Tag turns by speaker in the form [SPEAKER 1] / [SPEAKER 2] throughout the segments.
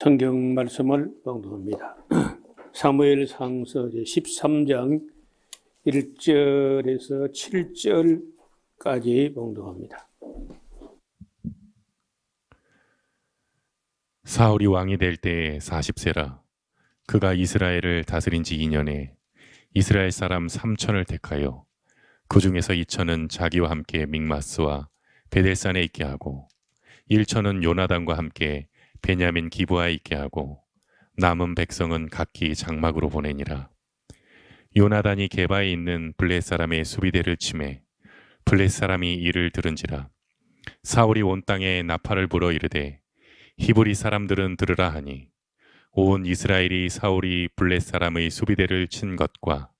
[SPEAKER 1] 성경 말씀을 봉독합니다. 사무엘상서 13장 1절에서 7절까지 봉독합니다.
[SPEAKER 2] 사울이 왕이 될 때에 40세라. 그가 이스라엘을 다스린 지 2년에 이스라엘 사람 3천을 택하여 그 중에서 2천은 자기와 함께 믹마스와 베델산에 있게 하고 1천은 요나단과 함께 베냐민 기브아에 있게 하고 남은 백성은 각기 장막으로 보내니라. 요나단이 게바에 있는 블렛 사람의 수비대를 치매 블렛 사람이 이를 들은지라. 사울이 온 땅에 나팔을 불어 이르되 히브리 사람들은 들으라 하니 온 이스라엘이 사울이 블렛 사람의 수비대를 친 것과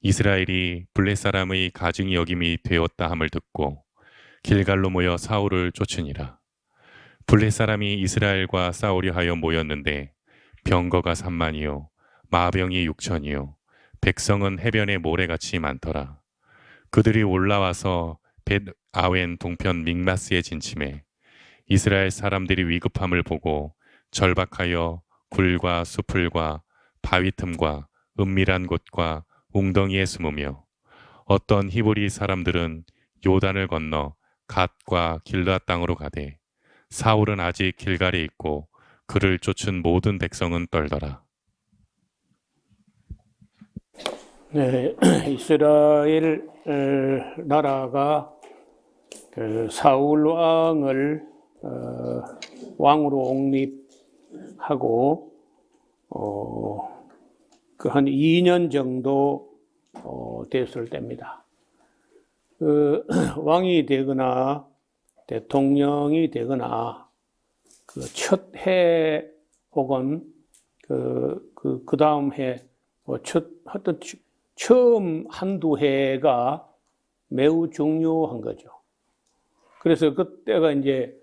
[SPEAKER 2] 이스라엘이 블렛 사람의 가증이 여김이 되었다 함을 듣고 길갈로 모여 사울을 쫓으니라. 블렛 사람이 이스라엘과 싸우려 하여 모였는데 병거가 3만이요 마병이 6천이요 백성은 해변의 모래같이 많더라. 그들이 올라와서 벳 아웬 동편 믹마스에 진침해 이스라엘 사람들이 위급함을 보고 절박하여 굴과 수풀과 바위 틈과 은밀한 곳과 웅덩이에 숨으며 어떤 히브리 사람들은 요단을 건너 갓과 길앗 땅으로 가되 사울은 아직 길갈에 있고 그를 쫓은 모든 백성은 떨더라.
[SPEAKER 1] 네, 이스라엘 나라가 사울 왕을 왕으로 옹립하고 그 한 2년 정도 됐을 때입니다. 왕이 되거나 대통령이 되거나 그 첫 해 혹은 그 다음 해 하여튼 처음 한두 해가 매우 중요한 거죠. 그래서 그때가 이제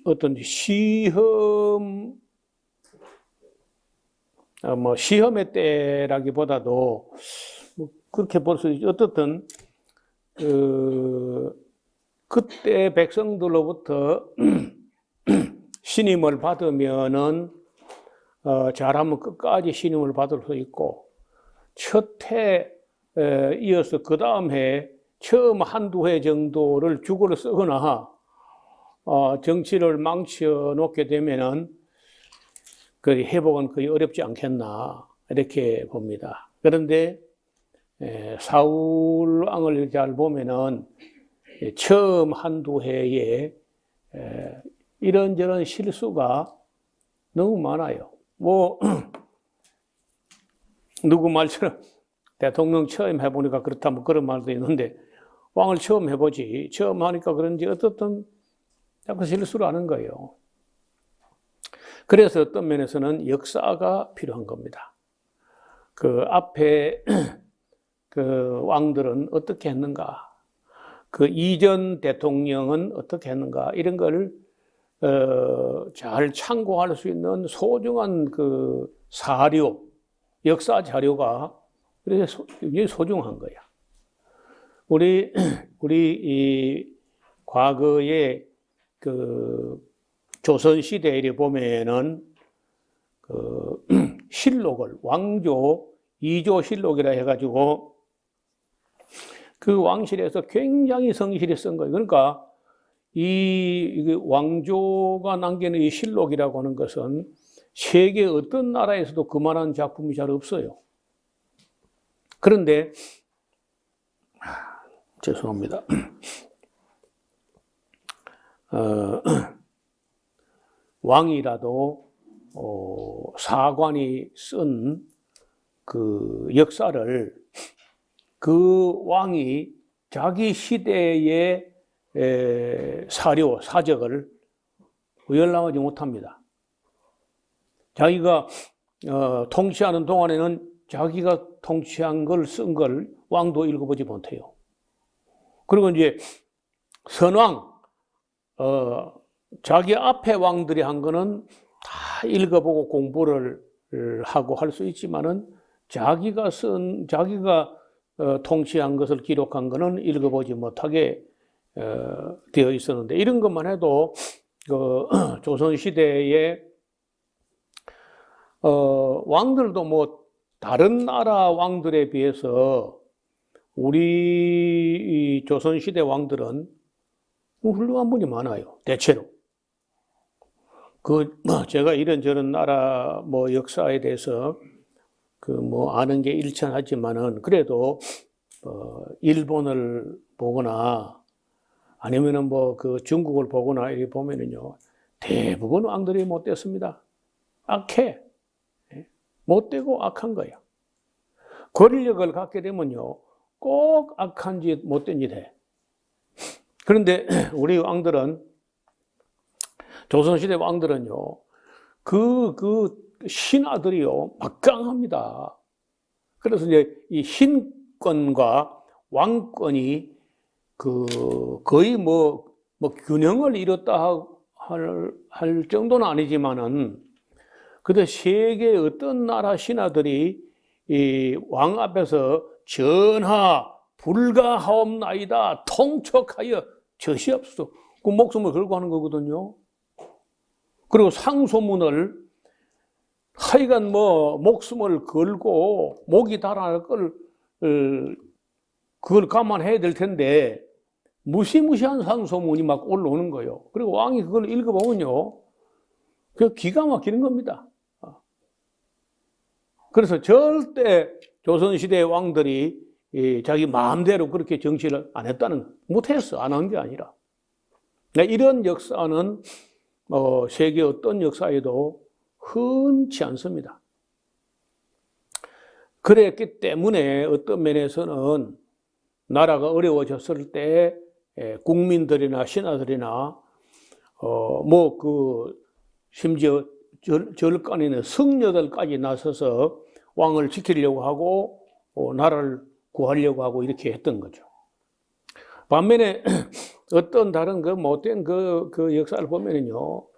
[SPEAKER 1] 어떤 시험의 때라기보다도 그렇게 볼 수 있죠. 어떻든 그때 백성들로부터 신임을 받으면은 잘하면 끝까지 신임을 받을 수 있고 첫 해 이어서 그 다음 해 처음 한두 해 정도를 죽어를 쓰거나 정치를 망쳐 놓게 되면은 그 회복은 거의 어렵지 않겠나 이렇게 봅니다. 그런데 사울 왕을 잘 보면은 처음 한두 해에 이런저런 실수가 너무 많아요. 누구 말처럼 대통령 처음 해보니까 그렇다면 그런 말도 있는데 왕을 처음 해보지 처음 하니까 그런지 어떻든 자꾸 실수를 하는 거예요. 그래서 어떤 면에서는 역사가 필요한 겁니다. 그 앞에 그 왕들은 어떻게 했는가, 그 이전 대통령은 어떻게 했는가 이런 걸 잘 참고할 수 있는 소중한 그 사료, 역사 자료가 그래서 굉장히 소중한 거야. 우리 이 과거에 그 조선 시대에 보면은 그 실록을 왕조 2조 실록이라 해가지고 그 왕실에서 굉장히 성실히 쓴 거예요. 그러니까 이 왕조가 남기는 이 실록이라고 하는 것은 세계 어떤 나라에서도 그만한 작품이 잘 없어요. 그런데 죄송합니다. 왕이라도 사관이 쓴 그 역사를 그 왕이 자기 시대의 사료, 사적을 열람하지 못합니다. 자기가 통치하는 동안에는 자기가 통치한 걸 쓴 걸 왕도 읽어보지 못해요. 그리고 이제 선왕, 자기 앞에 왕들이 한 거는 다 읽어보고 공부를 하고 할 수 있지만은 자기가 통치한 것을 기록한 거는 읽어보지 못하게 되어 있었는데 이런 것만 해도 조선 시대에 왕들도 뭐 다른 나라 왕들에 비해서 우리 이 조선 시대 왕들은 훌륭한 분이 많아요. 대체로. 제가 이런저런 나라 뭐 역사에 대해서 뭐 아는 게 일천하지만은 그래도 일본을 보거나 아니면은 뭐 중국을 보거나 이렇게 보면은요, 대부분 왕들이 못됐습니다. 악해. 못되고 악한 거야. 권력을 갖게 되면요, 꼭 악한 짓, 못된 짓 해. 그런데 우리 왕들은, 조선시대 왕들은요, 신하들이요, 막강합니다. 그래서 이제 이 신권과 왕권이 거의 뭐 균형을 이뤘다 할 정도는 아니지만은, 그런데 세계 어떤 나라 신하들이 이 왕 앞에서 전하 불가하옵나이다 통촉하여 저시옵소서 그 목숨을 걸고 하는 거거든요. 그리고 상소문을 하여간 뭐 목숨을 걸고 목이 달아날 걸 그걸 감안해야 될 텐데 무시무시한 상소문이 막 올라오는 거예요. 그리고 왕이 그걸 읽어보면요, 그 기가 막히는 겁니다. 그래서 절대 조선시대 왕들이 자기 마음대로 그렇게 정치를 안 했다는 거예요. 못했어. 안 한 게 아니라. 이런 역사는 세계 어떤 역사에도 흔치 않습니다. 그랬기 때문에 어떤 면에서는 나라가 어려워졌을 때 국민들이나 신하들이나 심지어 절간에는 성녀들까지 나서서 왕을 지키려고 하고 나라를 구하려고 하고 이렇게 했던 거죠. 반면에 어떤 다른 못된 역사를 보면은요,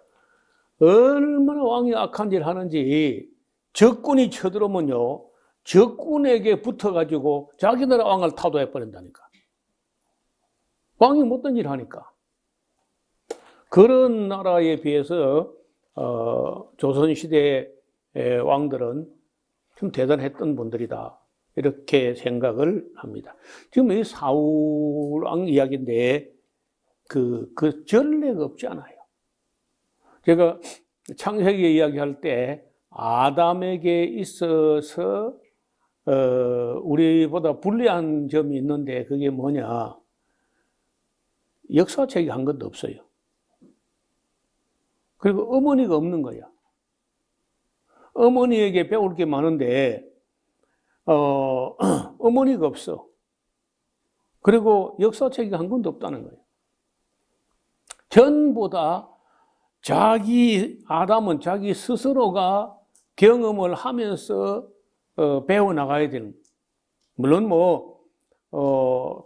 [SPEAKER 1] 얼마나 왕이 악한 일을 하는지 적군이 쳐들어오면요, 적군에게 붙어가지고 자기 나라 왕을 타도해 버린다니까. 왕이 못된 일을 하니까. 그런 나라에 비해서 조선시대의 왕들은 좀 대단했던 분들이다. 이렇게 생각을 합니다. 지금 이 사울왕 이야기인데 그 전례가 없지 않아요. 제가 창세기 이야기할 때 아담에게 있어서 우리보다 불리한 점이 있는데 그게 뭐냐? 역사책이 한 것도 없어요. 그리고 어머니가 없는 거야. 어머니에게 배울 게 많은데 어머니가 없어. 그리고 역사책이 한 권도 없다는 거예요. 전부 다 아담은 자기 스스로가 경험을 하면서 배워나가야 되는, 물론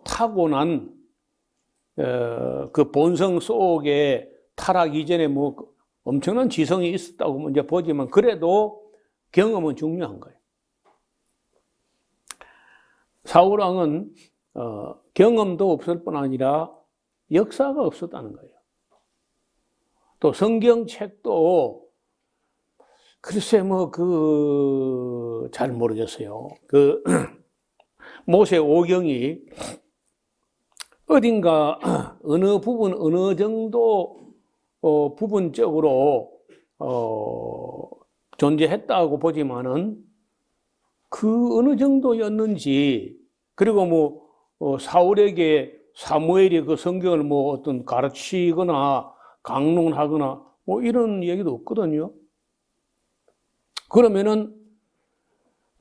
[SPEAKER 1] 타고난 그 본성 속에 타락 이전에 엄청난 지성이 있었다고 이제 보지만 그래도 경험은 중요한 거예요. 사울왕은 경험도 없을 뿐 아니라 역사가 없었다는 거예요. 또 성경책도 글쎄 잘 모르겠어요. 모세 오경이 어딘가 어느 정도 부분적으로 존재했다고 보지만은 그 어느 정도였는지, 그리고 사울에게 사무엘이 그 성경을 어떤 가르치거나 강론하거나 이런 얘기도 없거든요. 그러면은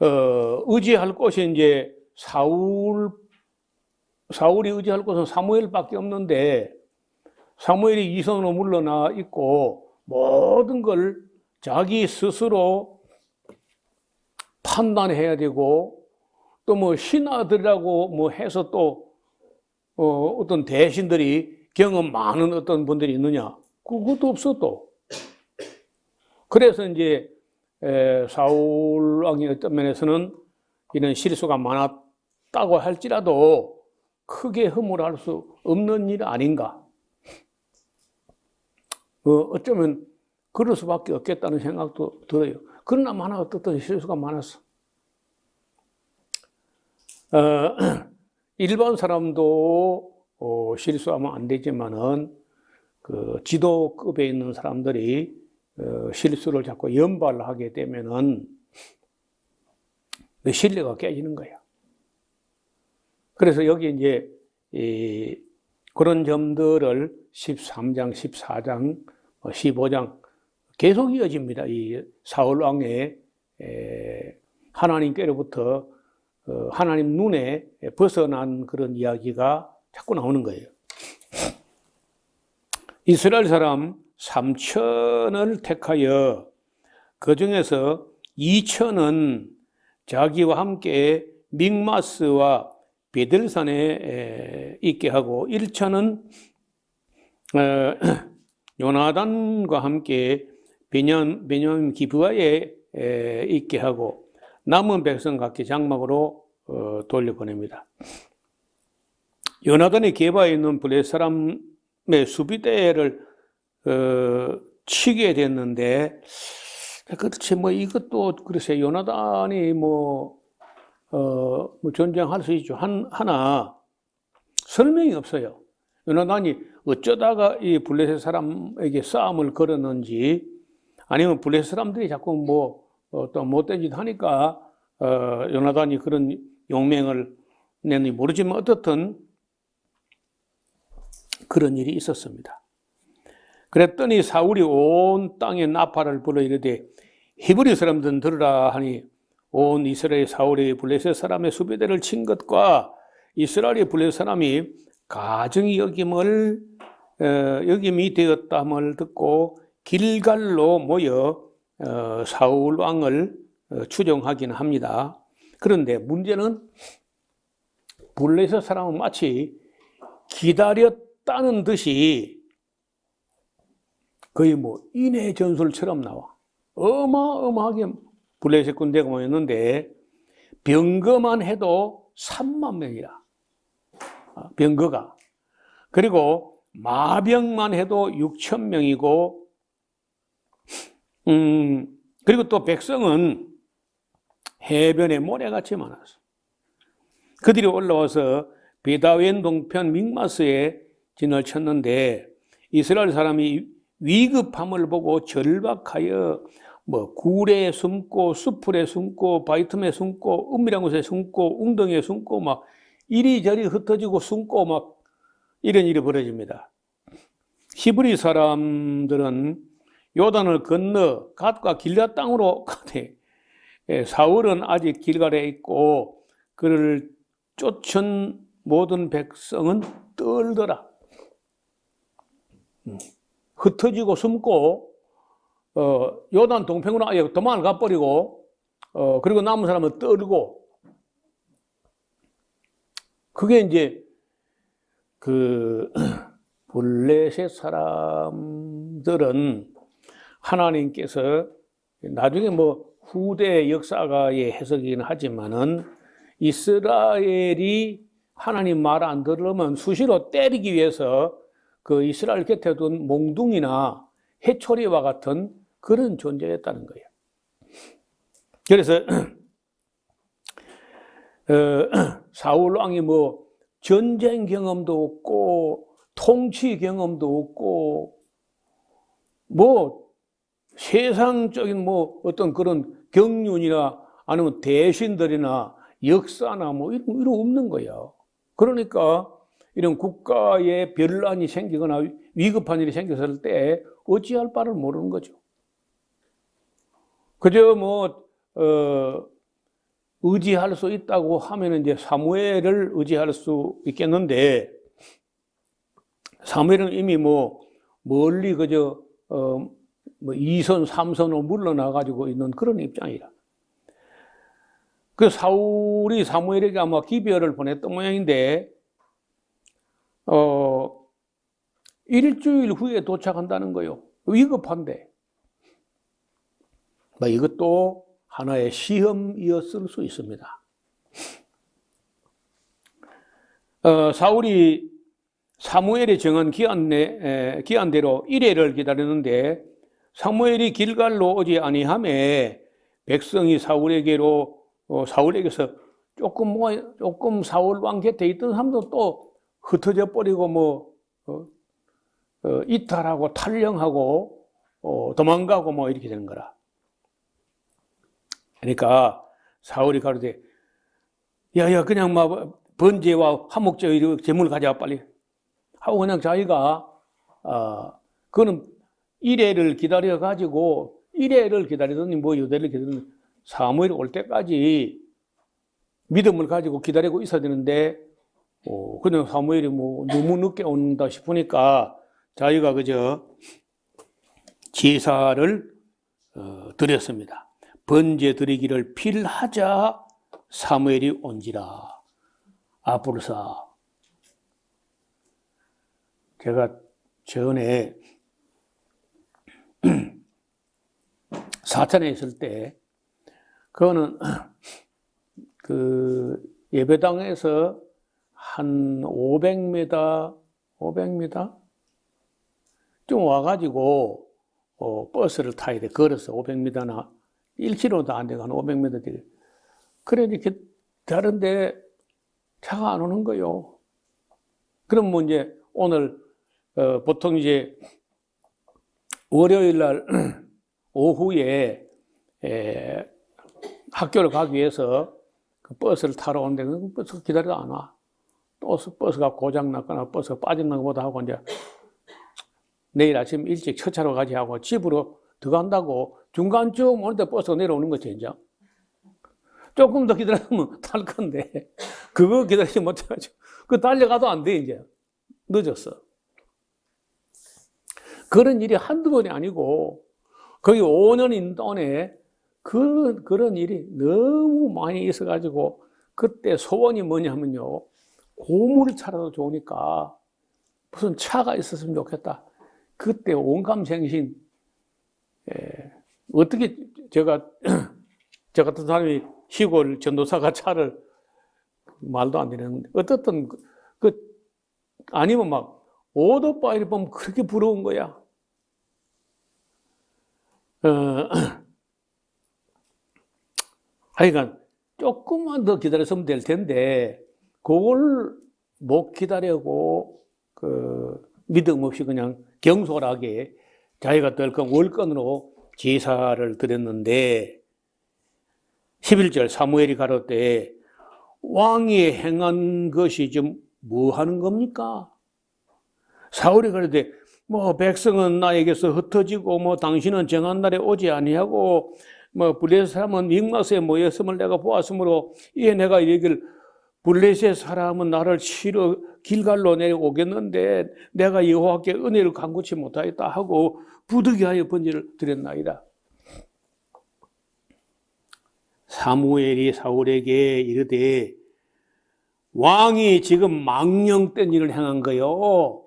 [SPEAKER 1] 의지할 곳이 이제 사울이 의지할 곳은 사무엘밖에 없는데 사무엘이 이성으로 물러나 있고 모든 걸 자기 스스로 판단해야 되고 또 신하들이라고 해서 또 어떤 대신들이 경험 많은 어떤 분들이 있느냐? 그것도 없어 또. 그래서 이제 사울 왕이 어떤 면에서는 이런 실수가 많았다고 할지라도 크게 허물할 수 없는 일 아닌가. 어쩌면 그럴 수밖에 없겠다는 생각도 들어요. 그러나 많아 어떻든 실수가 많았어. 일반 사람도 실수하면 안 되지만은 그 지도급에 있는 사람들이 실수를 자꾸 연발하게 되면은 신뢰가 깨지는 거야. 그래서 여기 이제 그런 점들을 13장, 14장, 15장 계속 이어집니다. 이 사울 왕의 하나님께로부터 하나님 눈에 벗어난 그런 이야기가 자꾸 나오는 거예요. 이스라엘 사람 3천을 택하여 그 중에서 2천은 자기와 함께 믹마스와 베델산에 있게 하고 1천은 요나단과 함께 베냐민 기브아에 있게 하고 남은 백성 각기 장막으로 돌려보냅니다. 요나단의 게바에 있는 블레셋 사람의 수비대를 치게 됐는데, 그렇지 뭐 이것도 글쎄 요나단이 뭐 전쟁할 수 있죠. 하나 설명이 없어요. 요나단이 어쩌다가 이 블레셋 사람에게 싸움을 걸었는지, 아니면 블레셋 사람들이 자꾸 뭐 또 못된 짓 하니까 요나단이 그런 용맹을 냈는지 모르지만 어떻든 그런 일이 있었습니다. 그랬더니 사울이 온 땅에 나팔을 불어 이르되 히브리 사람들은 들으라 하니 온 이스라엘 사울이 블레셋 사람의 수비대를 친 것과 이스라엘의 블레셋 사람이 가증히 여김이 되었다함을 듣고 길갈로 모여 사울 왕을 추종하기는 합니다. 그런데 문제는 블레셋 사람은 마치 기다렸다는 듯이 거의 뭐 인해 전술처럼 나와. 어마어마하게 블레셋 군대가 모였는데 병거만 해도 3만 명이라. 병거가. 그리고 마병만 해도 6천 명이고 그리고 또 백성은 해변에 모래같이 많았어. 그들이 올라와서 베다웬 동편 믹마스에 진을 쳤는데 이스라엘 사람이 위급함을 보고 절박하여 뭐 굴에 숨고 수풀에 숨고 바위틈에 숨고 은밀한 곳에 숨고 웅덩이에 숨고 막 이리저리 흩어지고 숨고 막 이런 일이 벌어집니다. 히브리 사람들은 요단을 건너 갓과 길앗 땅으로 가되 사울은 아직 길갈에 있고 그를 쫓은 모든 백성은 떨더라. 흩어지고 숨고 요단 동편으로 아예 도망을 가버리고 그리고 남은 사람은 떨고, 그게 이제 그 블레셋 사람들은 하나님께서 나중에 뭐 후대 역사가의 해석이긴 하지만은 이스라엘이 하나님 말 안 들으면 수시로 때리기 위해서 그 이스라엘 곁에 둔 몽둥이나 해초리와 같은 그런 존재였다는 거예요. 그래서 사울 왕이 뭐 전쟁 경험도 없고 통치 경험도 없고 뭐 세상적인 뭐 어떤 그런 경륜이나 아니면 대신들이나 역사나 뭐 이런 없는 거야. 그러니까 이런 국가에 변란이 생기거나 위급한 일이 생겼을 때 어찌할 바를 모르는 거죠. 그저 뭐 의지할 수 있다고 하면 이제 사무엘을 의지할 수 있겠는데, 사무엘은 이미 뭐 멀리 그저 뭐 2선, 3선으로 물러나 가지고 있는 그런 입장이라. 그 사울이 사무엘에게 아마 기별을 보냈던 모양인데 일주일 후에 도착한다는 거예요. 위급한데. 이것도 하나의 시험이었을 수 있습니다. 사울이 사무엘이 정한 기한대로 이레를 기다렸는데 사무엘이 길갈로 오지 아니하매 백성이 사울에게서 조금 사울 왕 곁에 있던 사람도 또 흩어져 버리고 이탈하고 탈영하고 도망가고 이렇게 되는 거라. 그러니까 사울이 가로되 야야 그냥 번제와 화목제 제물 가져와 빨리 하고 그냥 자기가 그는 이레를 기다려 가지고 이레를 기다리더니 유대를 기다리더니 사무엘이 올 때까지 믿음을 가지고 기다리고 있어야 되는데 그냥 사무엘이 너무 늦게 온다 싶으니까 자기가 그저 제사를 드렸습니다. 번제 드리기를 필하자 사무엘이 온지라. 앞으로서 제가 전에 사천에 있을 때 그거는 그 예배당에서 한 500m 좀 와가지고 버스를 타야 돼. 걸어서 500m나 1km도 안 되고 한 500m 되게. 그래 이렇게 다른데 차가 안 오는 거요. 그럼 이제 오늘 보통 이제 월요일 날 오후에 학교를 가기 위해서 그 버스를 타러 오는데 그 버스가 기다려도 안 와. 또 버스가 고장 났거나 버스가 빠졌나 보다 하고 이제 내일 아침 일찍 첫차로 가지 하고 집으로 들어간다고 중간쯤 오는데 버스가 내려오는 거지 이제. 조금 더 기다리면 탈 건데 그거 기다리지 못해가지고 그 달려가도 안 돼 이제. 늦었어. 그런 일이 한두 번이 아니고 거의 5년 있는 동안에 그런 일이 너무 많이 있어가지고 그때 소원이 뭐냐면요. 고물차라도 좋으니까 무슨 차가 있었으면 좋겠다. 그때 온감생신 어떻게 저 같은 사람이 시골 전도사가 차를 말도 안 되는 어떻든 아니면 오토바이를 보면 그렇게 부러운 거야. 하여간 조금만 더 기다렸으면 될 텐데 그걸 못 기다리고 믿음 없이 그냥 경솔하게 자기가 떨건 월권으로 제사를 드렸는데 11절 사무엘이 가로되 왕이 행한 것이 좀 뭐 하는 겁니까? 사울이 그러되 백성은 나에게서 흩어지고 당신은 정한 날에 오지 아니하고 블레셋 사람은 믹마스에 모였음을 내가 보았으므로 이에 내가 이르기를 블레셋 사람은 나를 치러 길갈로 내려오겠는데 내가 여호와께 은혜를 간구치 못하였다 하고 부득이하여 번제를 드렸나이다. 사무엘이 사울에게 이르되 왕이 지금 망령된 일을 행한 거요.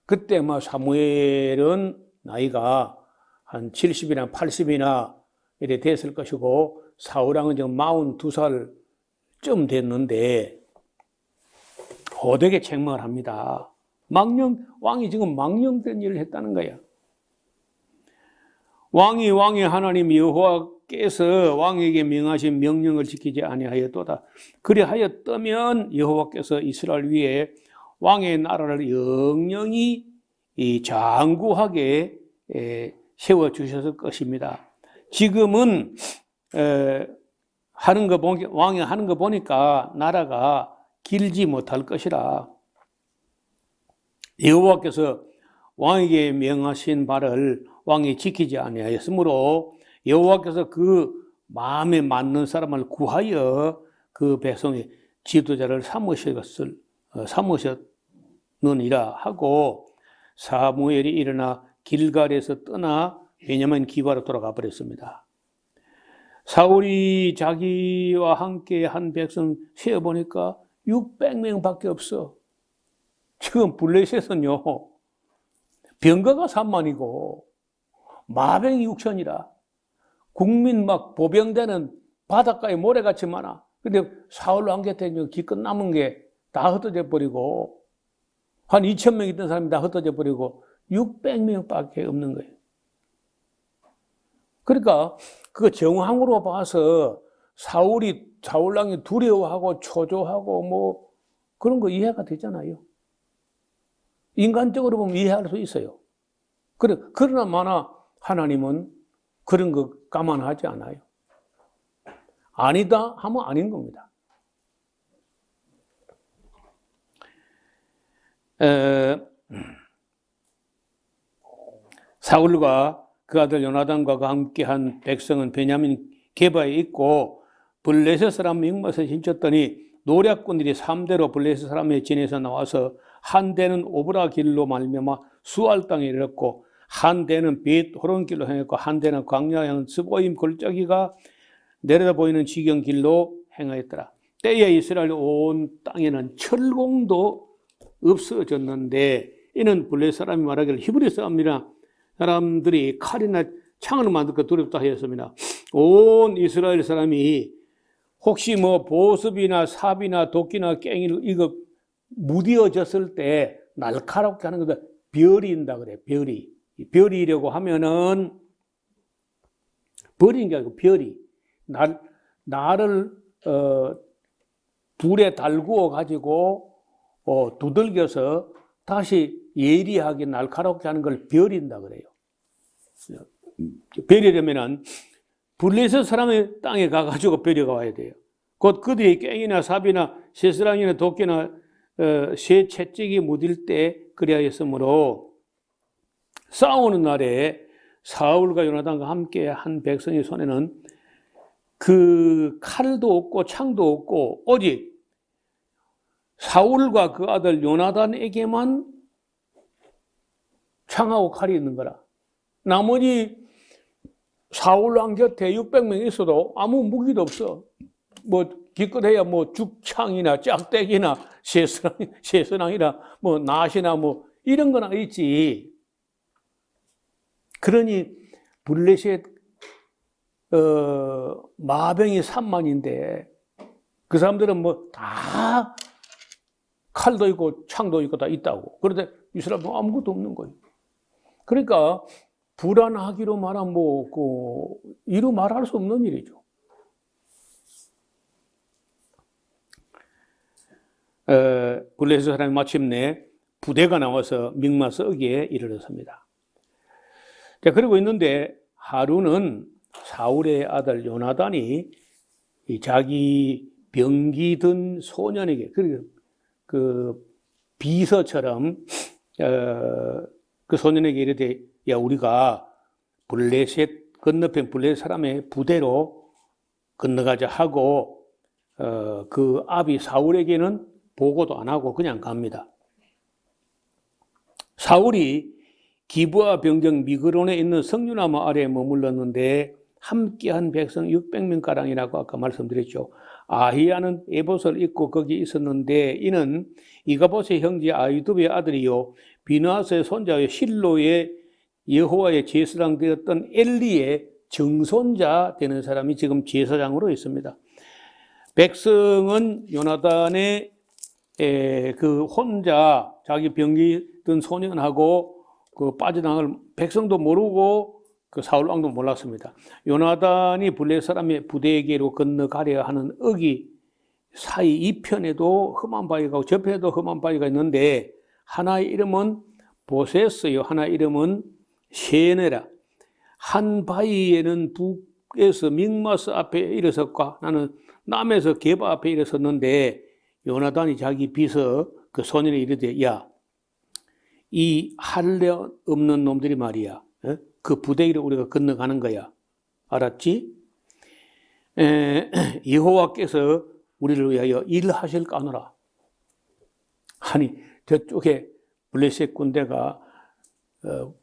[SPEAKER 1] 그때 사무엘은 나이가 한 70이나 80이나 이래 됐을 것이고 사울왕은 지금 42살쯤 됐는데 호되게 책망을 합니다. 왕이 지금 망령된 일을 했다는 거야. 왕이 하나님 여호와께서 왕에게 명하신 명령을 지키지 아니하였도다. 그리하였다면 여호와께서 이스라엘 위에 왕의 나라를 영영히 장구하게 세워주셨을 것입니다. 지금은 왕이 하는 거 보니까 나라가 길지 못할 것이라. 여호와께서 왕에게 명하신 바를 왕이 지키지 아니하였으므로 여호와께서 그 마음에 맞는 사람을 구하여 그 백성의 지도자를 삼으셨느니라 하고 사무엘이 일어나 길갈에서 떠나 베냐민 기바로 돌아가 버렸습니다. 사울이 자기와 함께 한 백성 세어보니까 600명밖에 없어. 지금 블레셋은요 병거가 3만이고 마병이 6천이라 국민 보병대는 바닷가에 모래같이 많아. 근데 사울 왕 곁에 기껏 남은 게 다 흩어져 버리고 한 2,000명 있던 사람이 다 흩어져 버리고 600명밖에 없는 거예요. 그러니까 그 정황으로 봐서 사울왕이 두려워하고 초조하고 뭐 그런 거 이해가 되잖아요. 인간적으로 보면 이해할 수 있어요. 그러나 마나 하나님은 그런 거 감안하지 않아요. 아니다 하면 아닌 겁니다. 사울과 그 아들 요나단과 함께한 백성은 베냐민 게바에 있고 블레셋 사람 믹맛에 진쳤더니 노략군들이 3대로 블레셋 사람의 진에서 나와서 한 대는 오브라 길로 말미암아 수알 땅에 이르렀고 한 대는 벳 호론 길로 행했고 한 대는 광야 향 스보임 골짜기가 내려다 보이는 지경 길로 행하였더라. 때에 이스라엘 온 땅에는 철공도 없어졌는데 이는 블레셋 사람이 말하기를 히브리 사람들이 칼이나 창을 만들고 두렵다 하였습니다. 온 이스라엘 사람이 혹시 뭐 보습이나 삽이나 도끼나 깽이를 이거 무디어졌을 때 날카롭게 하는 거다 별이인다 그래. 별이려고 하면은 버린 게 아니고 별이 나를 불에 달구어 가지고 두들겨서 다시 예리하게 날카롭게 하는 걸 별인다 그래요. 별이려면은 블레셋 사람의 땅에 가가지고 별이가 와야 돼요. 곧 그들이 깽이나 삽이나 쇠스랑이나 도끼나 쇠 채찍이 묻을 때 그래야 했으므로 싸우는 날에 사울과 요나단과 함께 한 백성의 손에는 그 칼도 없고 창도 없고 오직 사울과 그 아들 요나단에게만 창하고 칼이 있는 거라. 나머지 사울왕 곁에 600명 있어도 아무 무기도 없어. 뭐 기껏해야 뭐 죽창이나 짝대기나 쇠스랑이나 뭐 낫이나 뭐 이런 거나 있지. 그러니 블레셋 마병이 3만인데 그 사람들은 뭐 다 칼도 있고 창도 있고 다 있다고. 그런데 이 사람은 아무것도 없는 거예요. 그러니까 불안하기로 말하면 이루 말할 수 없는 일이죠. 블레셋 사람이 마침내 부대가 나와서 믹마스에게 이르렀습니다. 자, 그러고 있는데 하루는 사울의 아들 요나단이 자기 병기 든 소년에게 그 비서처럼 그 소년에게 이르되 야 우리가 블레셋 건너편 블레셋 사람의 부대로 건너가자 하고 그 아비 사울에게는 보고도 안 하고 그냥 갑니다. 사울이 기브아 병정 미그론에 있는 석류나무 아래에 머물렀는데 함께한 백성 600명가량이라고 아까 말씀드렸죠. 아히야는 에봇을 입고 거기 있었는데 이는 이가봇의 형제 아히두베의 아들이요 비느하스의 손자요 실로의 여호와의 제사장 되었던 엘리의 정손자 되는 사람이 지금 제사장으로 있습니다. 백성은 요나단의 그 혼자 자기 병기 든 소년하고 그 빠져나갈 백성도 모르고 그 사울왕도 몰랐습니다. 요나단이 블레셋 사람의 부대에게로 건너가려 하는 어기 사이 이편에도 험한 바위가 저편에도 험한 바위가 있는데 하나의 이름은 보세스요 하나의 이름은 세네라. 한 바위에는 북에서 믹마스 앞에 일어섰고 나는 남에서 게바 앞에 일어섰는데 요나단이 자기 비서 그 소년에 이르되 야 이 할례 없는 놈들이 말이야 그 부대기를 우리가 건너가는 거야. 알았지? 여호와께서 우리를 위하여 일하실까 하노라. 아니 저쪽에 블레셋 군대가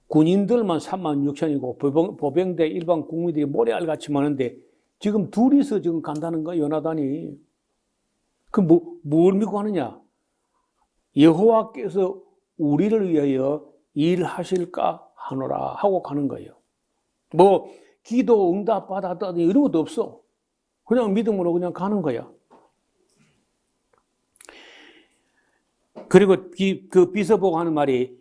[SPEAKER 1] 군인들만 36,000이고 보병대 일반 국민들이 모래알같이 많은데 지금 둘이서 지금 간다는 거야. 요나단이. 그 뭘 믿고 하느냐? 여호와께서 우리를 위하여 일하실까 하노라 하고 가는 거예요. 뭐 기도 응답 받았다니 이런 것도 없어. 그냥 믿음으로 그냥 가는 거야. 그리고 그 비서보고 하는 말이,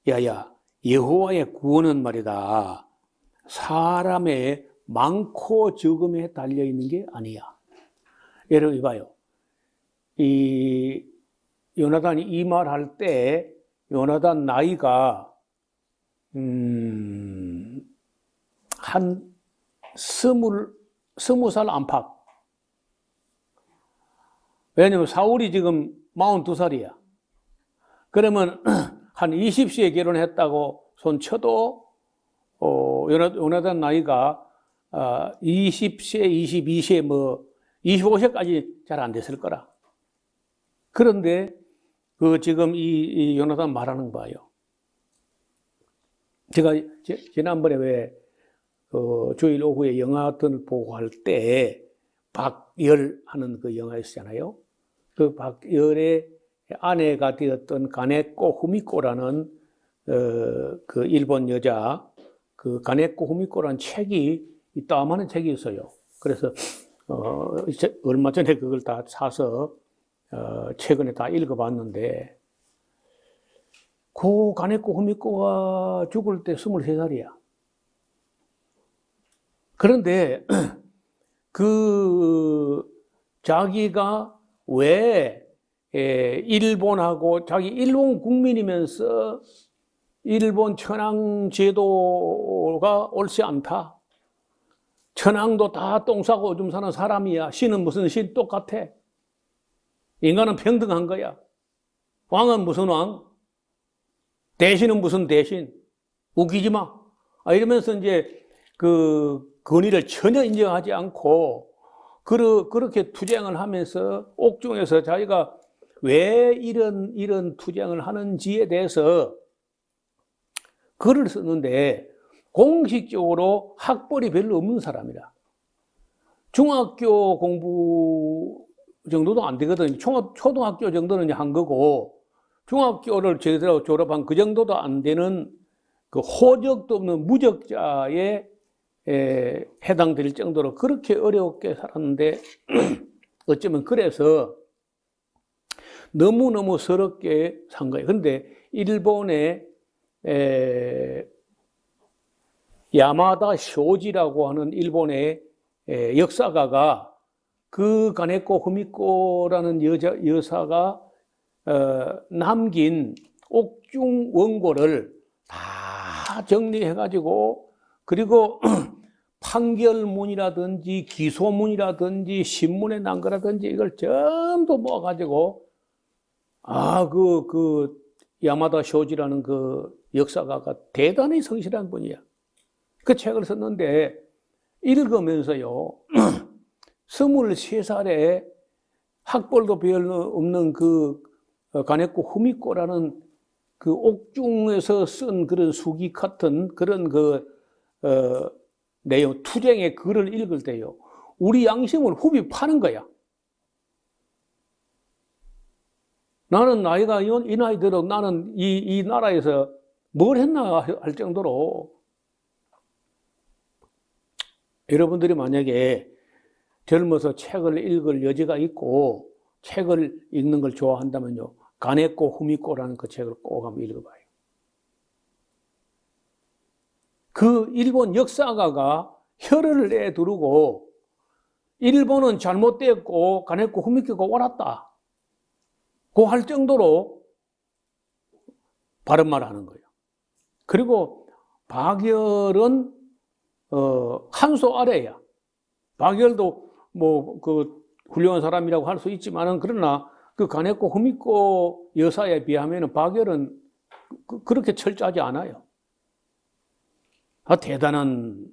[SPEAKER 1] 야야, 여호와의 구원은 말이다, 사람의 많고 적음에 달려 있는 게 아니야. 여러분 이봐요. 이 요나단이 이 말 할 때 요나단 나이가 한 20살 안팎. 왜냐면 사울이 지금 42살이야. 그러면 한 20세에 결혼했다고 손쳐도 요나단 나이가 20세, 22세, 뭐 25세까지 잘 안 됐을 거라. 그런데 지금 이 요나단 말하는 거 봐요. 제가 지난번에 왜 주일 오후에 영화를 보고 할 때 박열 하는 그 영화 있었잖아요. 그 박열의 아내가 되었던 가네코 후미코라는 그 일본 여자, 그 가네코 후미코라는 책이 이따만한 책이 있어요. 그래서 얼마 전에 그걸 다 사서 최근에 다 읽어봤는데, 그 가네코 후미코가 죽을 때 23살이야. 그런데 자기가 왜 일본하고, 자기 일본 국민이면서 일본 천황 제도가 옳지 않다, 천황도 다 똥 싸고 오줌 사는 사람이야, 신은 무슨 신 똑같아, 인간은 평등한 거야, 왕은 무슨 왕, 대신은 무슨 대신, 웃기지 마, 이러면서 이제 그 권위를 전혀 인정하지 않고 그렇게 투쟁을 하면서 옥중에서 자기가 왜 이런 투쟁을 하는지에 대해서 글을 썼는데, 공식적으로 학벌이 별로 없는 사람이라. 중학교 공부 정도도 안 되거든요. 초등학교 정도는 한 거고, 중학교를 제대로 졸업한 그 정도도 안 되는 그 호적도 없는 무적자에 해당될 정도로 그렇게 어렵게 살았는데, 어쩌면 그래서 너무너무 서럽게 산 거예요. 그런데 일본의 야마다 쇼지라고 하는 일본의 역사가가 그 가네코 후미코라는 여사가 남긴 옥중 원고를 다 정리해가지고, 그리고 판결문이라든지 기소문이라든지 신문에 난 거라든지 이걸 전부 모아가지고, 그 야마다 쇼지라는 그 역사가가 대단히 성실한 분이야. 그 책을 썼는데, 읽으면서요, 23살에 학벌도 별로 없는 그 가네코 후미코라는 그 옥중에서 쓴 그런 수기 같은 그런 내용, 투쟁의 글을 읽을 때요, 우리 양심을 후비 파는 거야. 나는 나이가 이 나이 들어 나는 이 나라에서 뭘 했나 할 정도로, 여러분들이 만약에 젊어서 책을 읽을 여지가 있고 책을 읽는 걸 좋아한다면요, 가네코 후미코라는 그 책을 꼭 한번 읽어봐요. 그 일본 역사가가 혀를 내두르고 일본은 잘못되었고 가네코 후미코가 옳았다, 고 할 정도로 바른 말을 하는 거예요. 그리고 박열은 한소 아래야. 박열도 뭐 그 훌륭한 사람이라고 할 수 있지만은, 그러나 그 가네코 후미코 여사에 비하면은 박열은 그렇게 철저하지 않아요. 대단한,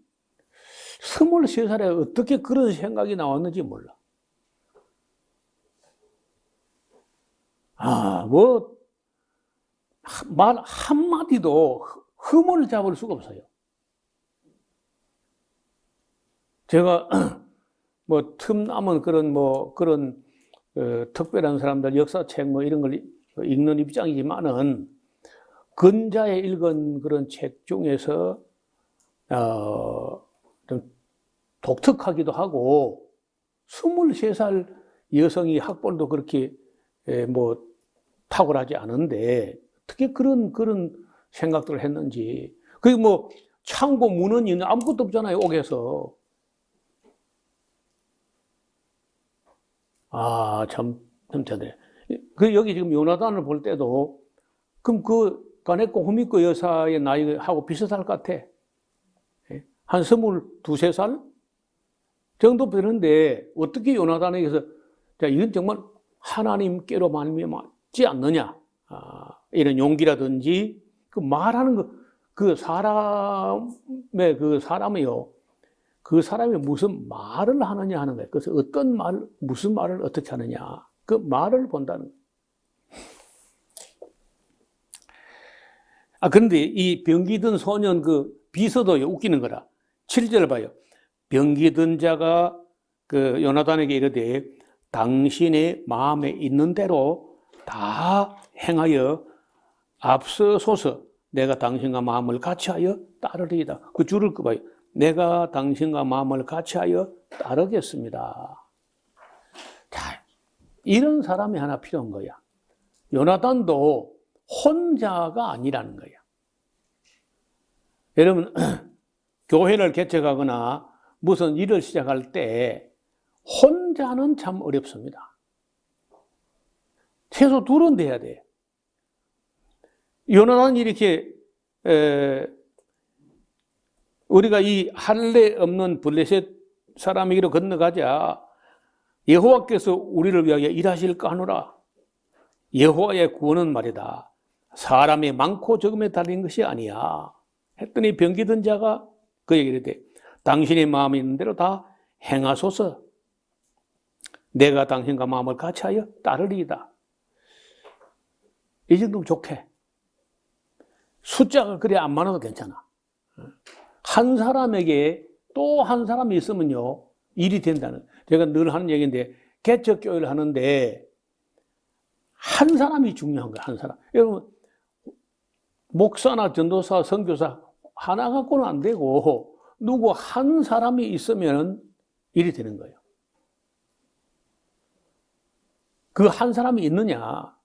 [SPEAKER 1] 23살에 어떻게 그런 생각이 나왔는지 몰라. 말 한마디도 흠을 잡을 수가 없어요. 제가 뭐 틈남은 그런 특별한 사람들 역사책 뭐 이런 걸 읽는 입장이지만은, 근자에 읽은 그런 책 중에서 좀 독특하기도 하고, 23살 여성이 학벌도 그렇게 뭐 탁월하지 않은데 어떻게 그런 생각들을 했는지. 그게 뭐 창고 문은 있는 아무것도 없잖아요, 옥에서. 아, 참 대단해. 그 여기 지금 요나단을 볼 때도 그럼 그 가네코 후미코 여사의 나이하고 비슷할 것 같아. 한 22~23살 정도 되는데 어떻게 요나단에게서 자, 이건 정말 하나님께로 말미암지 않느냐, 이런 용기라든지 그 말하는 그 사람의 그 사람이요, 그 사람이 무슨 말을 하느냐 하는 거예요. 그래서 어떤 말, 무슨 말을 어떻게 하느냐, 그 말을 본다는 거예요. 그런데 이 병기든 소년 그 비서도 웃기는 거라. 7절 봐요. 병기든 자가 그 요나단에게 이르되 당신의 마음에 있는 대로 다 행하여 앞서소서. 내가 당신과 마음을 같이하여 따르리이다. 그 줄을 끄봐요. 내가 당신과 마음을 같이하여 따르겠습니다. 자, 이런 사람이 하나 필요한 거야. 요나단도 혼자가 아니라는 거야. 여러분, 교회를 개척하거나 무슨 일을 시작할 때 혼자는 참 어렵습니다. 최소 둘은 돼야 돼. 요나단이 이렇게 우리가 이 할례 없는 블레셋 사람에게로 건너가자 여호와께서 우리를 위하여 일하실까 하노라. 여호와의 구원은 말이다, 사람의 많고 적음에 달린 것이 아니야 했더니 병기든 자가 그 얘기를 해. 당신의 마음에 있는 대로 다 행하소서. 내가 당신과 마음을 같이하여 따르리이다. 이 정도면 좋게. 숫자가 그래 안 많아도 괜찮아. 한 사람에게 또 한 사람이 있으면요 일이 된다는. 제가 늘 하는 얘기인데 개척교회를 하는데 한 사람이 중요한 거야. 한 사람. 여러분, 목사나 전도사, 선교사 하나 갖고는 안 되고 누구 한 사람이 있으면 일이 되는 거예요. 그 한 사람이 있느냐?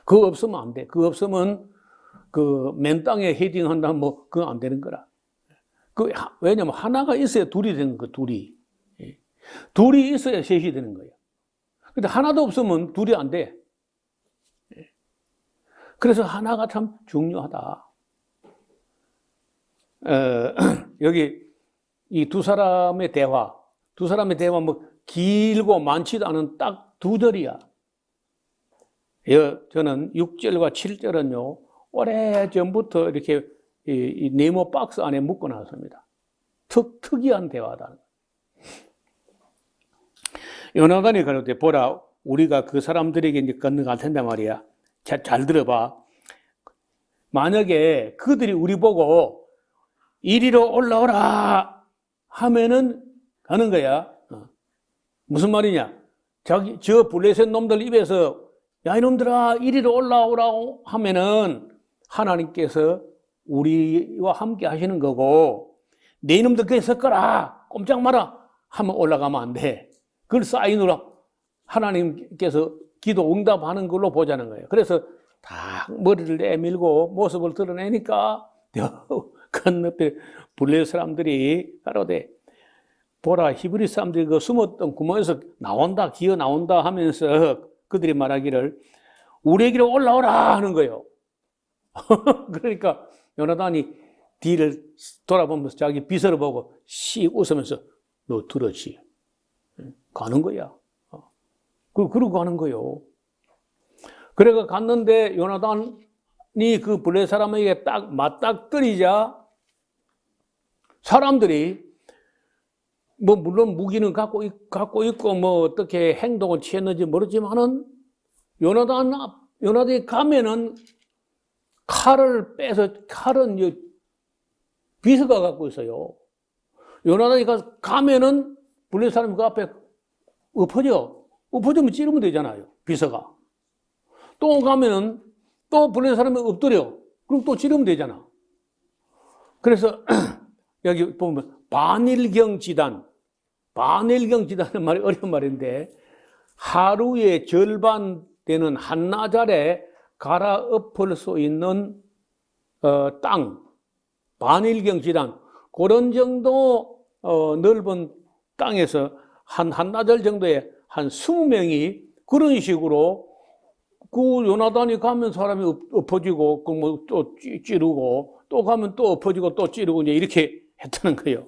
[SPEAKER 1] 그거 없으면 안 돼. 그거 없으면 그 맨 땅에 헤딩한다면 뭐 그건 안 되는 거라. 왜냐면 하나가 있어야 둘이 되는 거. 둘이 있어야 셋이 되는 거예요. 근데 하나도 없으면 둘이 안 돼. 그래서 하나가 참 중요하다. 여기 이 두 사람의 대화 뭐 길고 많지도 않은 딱 두 절이야. 저는 6절과 7절은요 오래전부터 이렇게 이 네모 박스 안에 묶어놨습니다. 특이한 대화다. 요나단이 그럴 때 보라, 우리가 그 사람들에게 이제 건너갈 텐데 말이야. 잘 들어봐. 만약에 그들이 우리 보고 이리로 올라오라 하면은 가는 거야. 무슨 말이냐? 저 블레셋 놈들 입에서 야 이놈들아 이리로 올라오라고 하면은 하나님께서 우리와 함께 하시는 거고, 내 이놈들 그에 섞어라 꼼짝 마라 하면 올라가면 안 돼. 그걸 사인으로 하나님께서 기도 응답하는 걸로 보자는 거예요. 그래서 다 머리를 내밀고 모습을 드러내니까 건너편 블레셋 사람들이 가로되 보라, 히브리 사람들이 그 숨었던 구멍에서 나온다, 기어 나온다 하면서 그들이 말하기를 우리에게로 올라오라 하는 거예요. 그러니까 요나단이 뒤를 돌아보면서 자기 비서를 보고 씩 웃으면서 너 들었지? 가는 거야. 그러고 가는 거예요. 그래가 갔는데 요나단이 그 블레셋 사람에게 딱 맞닥뜨리자 사람들이 뭐 물론 무기는 갖고 있고 뭐 어떻게 행동을 취했는지 모르지만은 요나단이 가면은 칼을 빼서, 칼은 비서가 갖고 있어요. 요나단이 가면은 블레셋 사람이 그 앞에 엎어지면 찌르면 되잖아요, 비서가. 또 가면은 또 블레셋 사람이 엎드려. 그럼 또 찌르면 되잖아. 그래서 여기 보면 반일경지단은 말이 어려운 말인데 하루의 절반 되는 한나절에 갈아엎을 수 있는 땅, 반일경 지단, 그런 정도 넓은 땅에서 한나절 정도에 한 20명이 그런 식으로 그 요나단이 가면 사람이 엎어지고 그 뭐 또 찌르고 또 가면 또 엎어지고 또 찌르고 이제 이렇게 했다는 거예요.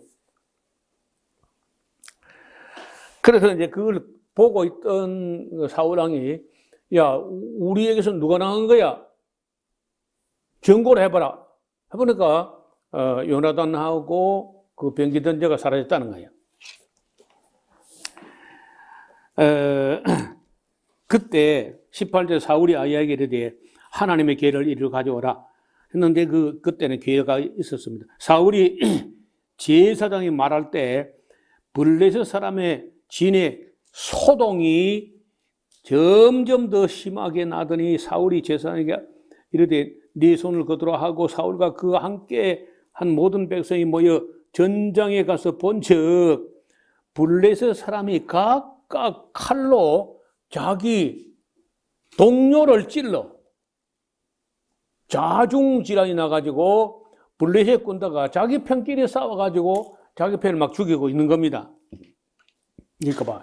[SPEAKER 1] 그래서 이제 그걸 보고 있던 사울왕이 야, 우리에게서 누가 나간 거야? 경고를 해봐라. 해보니까 요나단하고 그 병기던 자가 사라졌다는 거예요. 그때 18절 사울이 아이에게 이르되 하나님의 계를 이리로 가져오라 했는데 그때는 기회가 있었습니다. 사울이 제사장이 말할 때 블레셋 사람의 진의 소동이 점점 더 심하게 나더니 사울이 제사장에게 이르되 네 손을 거두라 하고 사울과 그와 함께 한 모든 백성이 모여 전장에 가서 본즉 블레셋 사람이 각각 칼로 자기 동료를 찔러 자중질환이 나가지고 블레셋 군대가 자기 편끼리 싸워가지고 자기 편을 막 죽이고 있는 겁니다. 그러니까 봐,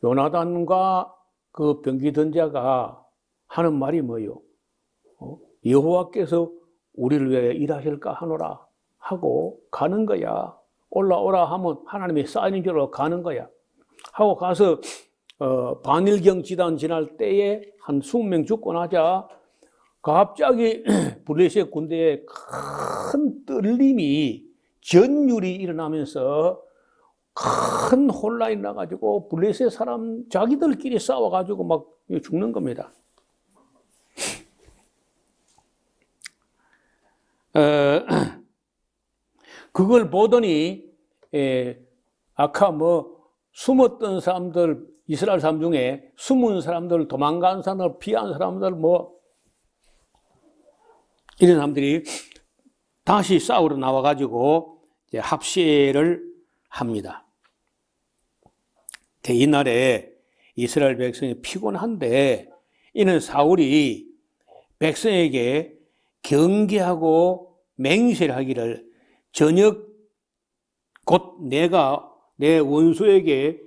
[SPEAKER 1] 요나단과 그 병기던 자가 하는 말이 뭐요? 여호와께서 우리를 위해 일하실까 하노라 하고 가는 거야. 올라오라 하면 하나님이 쌓이는 줄로 가는 거야. 하고 가서 반일경 지단 지날 때에 한 20명 죽고 나자 갑자기 블레셋 군대에 큰 떨림이 전율이 일어나면서 큰 혼란이 나가지고 블레셋 사람 자기들끼리 싸워가지고 막 죽는 겁니다. 그걸 보더니 아까 뭐 숨었던 사람들 이스라엘 사람 중에 숨은 사람들 도망간 사람들 피한 사람들 뭐 이런 사람들이 다시 싸우러 나와가지고 이제 합세를 합니다. 이날에 이스라엘 백성이 피곤한데 이는 사울이 백성에게 경계하고 맹세를 하기를 저녁 곧 내가 내 원수에게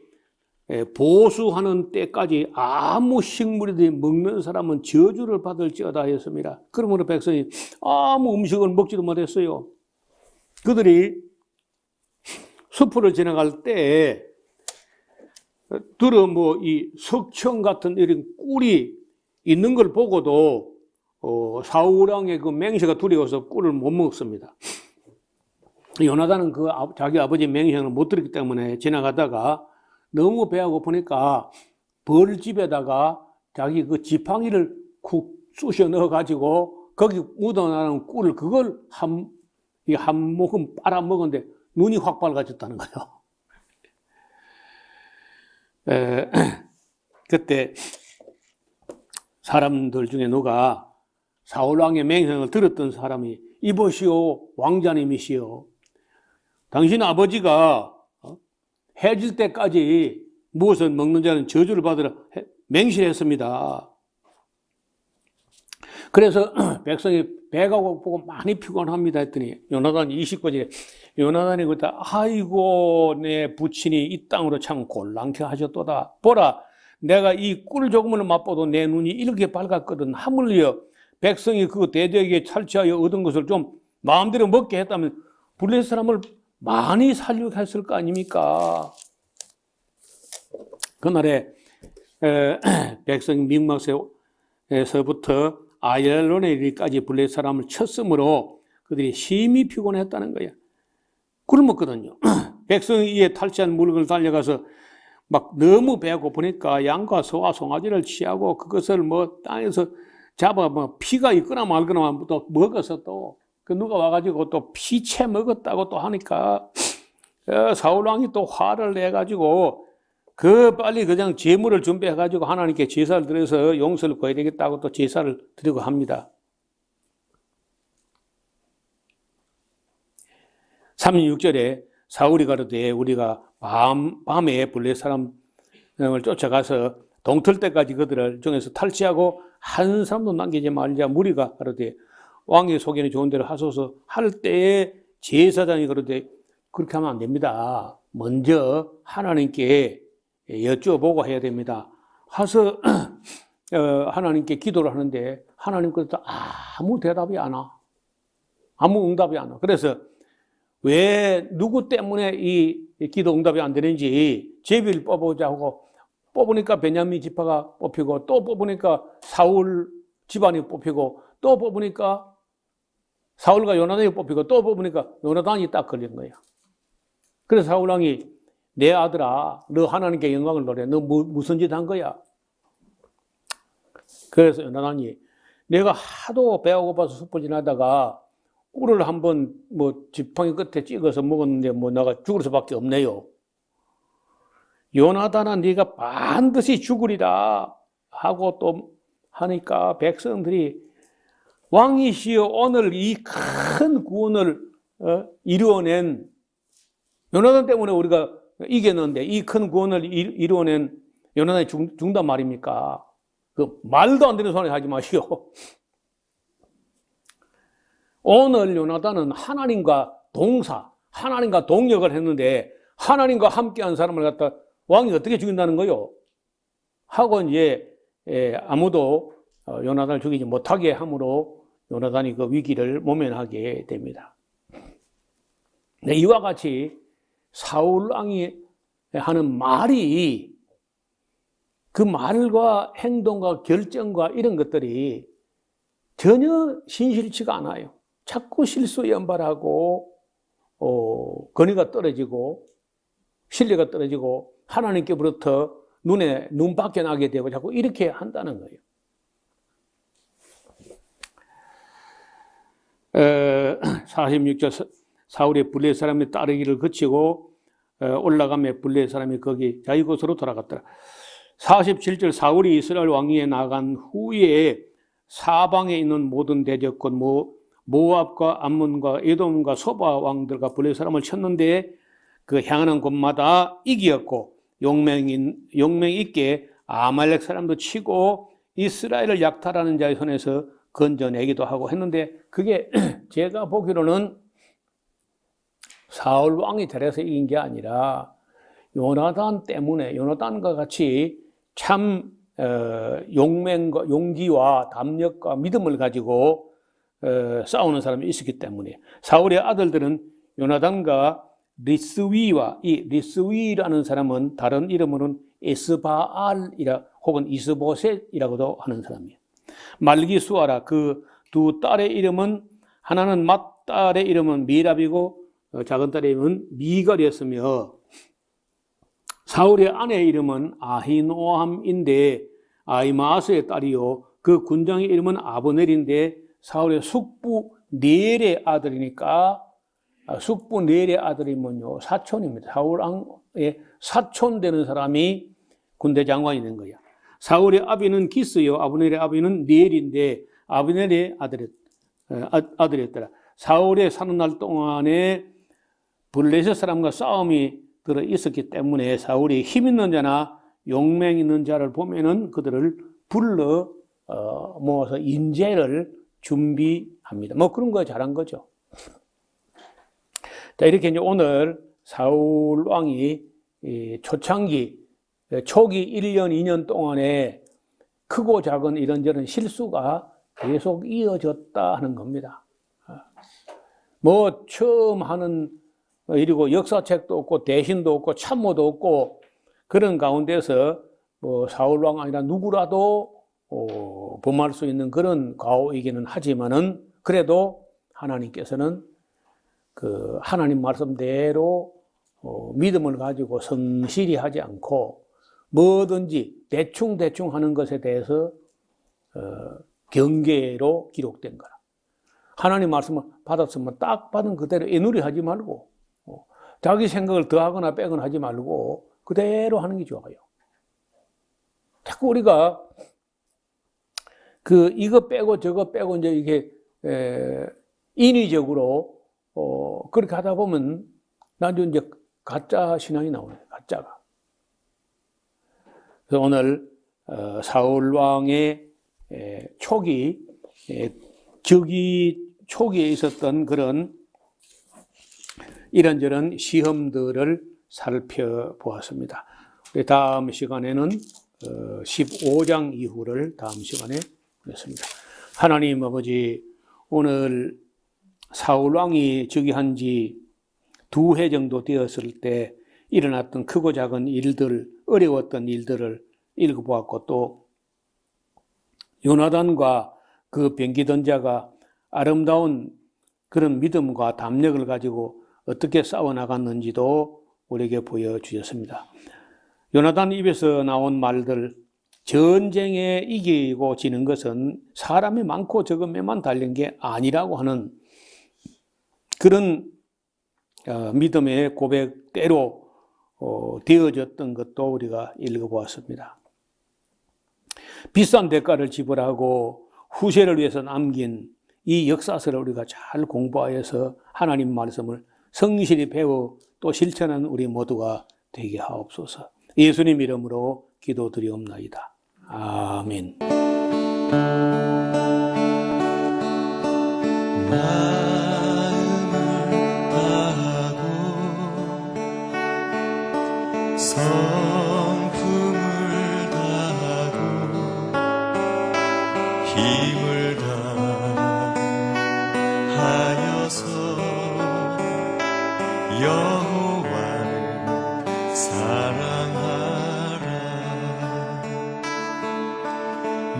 [SPEAKER 1] 보수하는 때까지 아무 식물이든지 먹는 사람은 저주를 받을지어다 했습니다. 그러므로 백성이 아무 음식을 먹지도 못했어요. 그들이 숲을 지나갈 때 들어 뭐 이 석청 같은 이런 꿀이 있는 걸 보고도 사울왕의 그 맹세가 두려워서 꿀을 못 먹습니다. 요나단은 자기 아버지 맹세를 못 들었기 때문에 지나가다가 너무 배가 고프니까 벌집에다가 자기 그 지팡이를 쿡 쑤셔 넣어가지고 거기 묻어나는 꿀을 그걸 한 모금 빨아먹었는데 눈이 확 밝아졌다는 거예요. 그때 사람들 중에 누가 사울왕의 맹세를 들었던 사람이 이보시오 왕자님이시오 당신 아버지가 해질 때까지 무엇을 먹는 자는 저주를 받으라 맹실했습니다. 그래서 백성이 배가 고프고 많이 피곤합니다 했더니 요나단이 29절에 요나단이 그때 아이고 내 부친이 이 땅으로 참 곤란케 하셨도다. 보라 내가 이 꿀 조금을 맛보도 내 눈이 이렇게 밝았거든. 하물며 백성이 그 대적에게 탈취하여 얻은 것을 좀 마음대로 먹게 했다면 블레셋 사람을 많이 살려고 했을 거 아닙니까? 그날에 백성 믹마스에서부터 아얄론에 이르기까지 블레셋 사람을 쳤으므로 그들이 심히 피곤했다는 거야. 굶었거든요. 백성이 이에 탈취한 물건을 달려가서 막 너무 배가 고프니까 양과 소와 송아지를 취하고 그것을 뭐 땅에서 잡아 뭐 피가 있거나 말거나 또 먹어서 또 그 누가 와가지고 또 피채 먹었다고 또 하니까 사울왕이 또 화를 내가지고 빨리 그냥 제물을 준비해가지고 하나님께 제사를 드려서 용서를 구해야 되겠다고 또 제사를 드리고 합니다. 36절에 사울이 가로되 우리가 밤에 블레셋 사람을 쫓아가서 동틀 때까지 그들을 중에서 탈취하고 한 사람도 남기지 말자. 무리가 가로되 왕의 소견이 좋은 대로 하소서 할 때에 제사장이 그러되 그렇게 하면 안 됩니다. 먼저 하나님께 여쭤보고 해야 됩니다. 하서 하나님께 기도를 하는데 하나님께서 아무 대답이 안 와. 아무 응답이 안 와. 그래서 왜 누구 때문에 이 기도 응답이 안 되는지 제비를 뽑아보자고 뽑으니까 베냐민 지파가 뽑히고 또 뽑으니까 사울 집안이 뽑히고 또 뽑으니까 사울과 요나단이 뽑히고 또 뽑으니까 요나단이 딱 걸린 거야. 그래서 사울 왕이 내 아들아 너 하나님께 영광을 노래. 너 무슨 짓 한 거야? 그래서 요나단이 내가 하도 배가 고파서 숯불 지나다가 꿀을 한번 뭐 지팡이 끝에 찍어서 먹었는데 뭐 내가 죽을 수밖에 없네요. 요나단아 네가 반드시 죽으리라 하고 또 하니까 백성들이 왕이시여 오늘 이 큰 구원을 이루어낸 요나단 때문에 우리가 이겼는데 이 큰 구원을 이루어낸 요나단이 죽는단 말입니까? 그 말도 안 되는 소리 하지 마시오. 오늘 요나단은 하나님과 하나님과 동역을 했는데 하나님과 함께한 사람을 갖다 왕이 어떻게 죽인다는 거요? 하고 이제 아무도 요나단을 죽이지 못하게 함으로 요나단이 그 위기를 모면하게 됩니다. 네, 이와 같이 사울 왕이 하는 말이 그 말과 행동과 결정과 이런 것들이 전혀 신실치가 않아요. 자꾸 실수 연발하고 권위가 떨어지고 신뢰가 떨어지고 하나님께로부터 눈 밖에 나게 되고 자꾸 이렇게 한다는 거예요. 46절 사울의 블레 사람이 따르기를 그치고 올라가며 블레 사람이 거기 자기 곳으로 돌아갔더라. 47절 사울이 이스라엘 왕위에 나간 후에 사방에 있는 모든 대적권 모압과 암몬과 에돔과 소바 왕들과 블레 사람을 쳤는데 그 향하는 곳마다 이기었고 용맹 있게 아말렉 사람도 치고 이스라엘을 약탈하는 자의 손에서 건져내기도 하고 했는데 그게 제가 보기로는 사울 왕이 잘해서 이긴 게 아니라 요나단 때문에 요나단과 같이 참 용맹과 용기와 담력과 믿음을 가지고 싸우는 사람이 있었기 때문에 사울의 아들들은 요나단과 리스위와 이 리스위라는 사람은 다른 이름으로는 에스바알이라 혹은 이스보셋이라고도 하는 사람이에요. 말기수아라 그 두 딸의 이름은 하나는 맏딸의 이름은 미랍이고 작은 딸의 이름은 미갈이었으며 사울의 아내의 이름은 아히노함인데 아히마스의 딸이요 그 군장의 이름은 아브넬인데 사울의 숙부 넬의 아들이니까 숙부 넬의 아들이면요 사촌입니다. 사울 왕의 사촌 되는 사람이 군대 장관이 된 거야. 사울의 아비는 기스요 아브넬의 아비는 넬인데 아브넬의 아들이었더라. 사울의 사는 날 동안에 블레셋 사람과 싸움이 들어 있었기 때문에 사울이 힘 있는 자나 용맹 있는 자를 보면은 그들을 불러 모아서 인재를 준비합니다. 뭐 그런 거 잘한 거죠. 자, 이렇게 이제 오늘 사울 왕이 초창기 초기 1년, 2년 동안에 크고 작은 이런저런 실수가 계속 이어졌다 하는 겁니다. 뭐 처음 하는 일이고 역사책도 없고 대신도 없고 참모도 없고 그런 가운데서 뭐 사울 왕 아니라 누구라도 범할 수 있는 그런 과오이기는 하지만은 그래도 하나님께서는 그 하나님 말씀대로 믿음을 가지고 성실히 하지 않고 뭐든지 대충 하는 것에 대해서 경계로 기록된 거라. 하나님 말씀을 받았으면 딱 받은 그대로 애누리 하지 말고 자기 생각을 더하거나 빼거나 하지 말고 그대로 하는 게 좋아요. 자꾸 우리가 이거 빼고 저거 빼고 이제 이게 인위적으로 그렇게 하다 보면 나중에 이제 가짜 신앙이 나오네. 가짜가. 그래서 오늘 사울 왕의 초기 즉위 초기에 있었던 그런 이런저런 시험들을 살펴보았습니다. 다음 시간에는 15장 이후를 다음 시간에 보겠습니다. 하나님 아버지, 오늘 사울 왕이 즉위한 지 2해 정도 되었을 때 일어났던 크고 작은 일들, 어려웠던 일들을 읽어보았고, 또 요나단과 그 병기던 자가 아름다운 그런 믿음과 담력을 가지고 어떻게 싸워나갔는지도 우리에게 보여주셨습니다. 요나단 입에서 나온 말들, 전쟁에 이기고 지는 것은 사람이 많고 적음에만 달린 게 아니라고 하는 그런 믿음의 고백대로 되어졌던 것도 우리가 읽어보았습니다. 비싼 대가를 지불하고 후세를 위해서 남긴 이 역사서를 우리가 잘 공부하여서 하나님 말씀을 성실히 배워 또 실천하는 우리 모두가 되게 하옵소서. 예수님 이름으로 기도드리옵나이다. 아멘.
[SPEAKER 3] 성품을 다하고 힘을 다하여서 여호와를 사랑하라.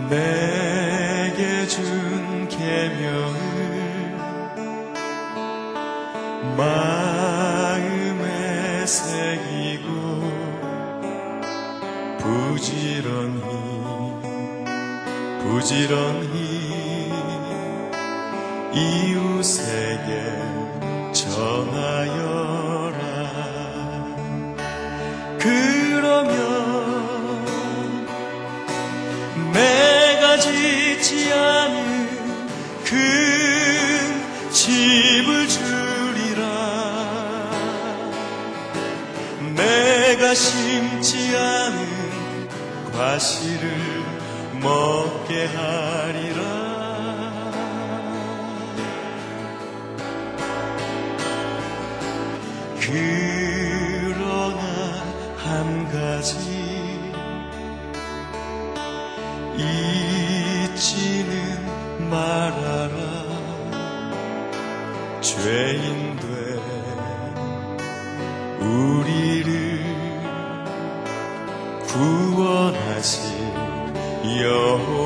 [SPEAKER 3] 내게 준 계명을 마음에 새기고 부지런히 이웃에게 전하여라. 그러면 내가 짓지 않은 큰 집을 주리라. 내가 심지 않은 과실을 먹게 하리라. 그러나 한 가지 잊지는 말아라. 죄인 된 우리를 구원하신 여호와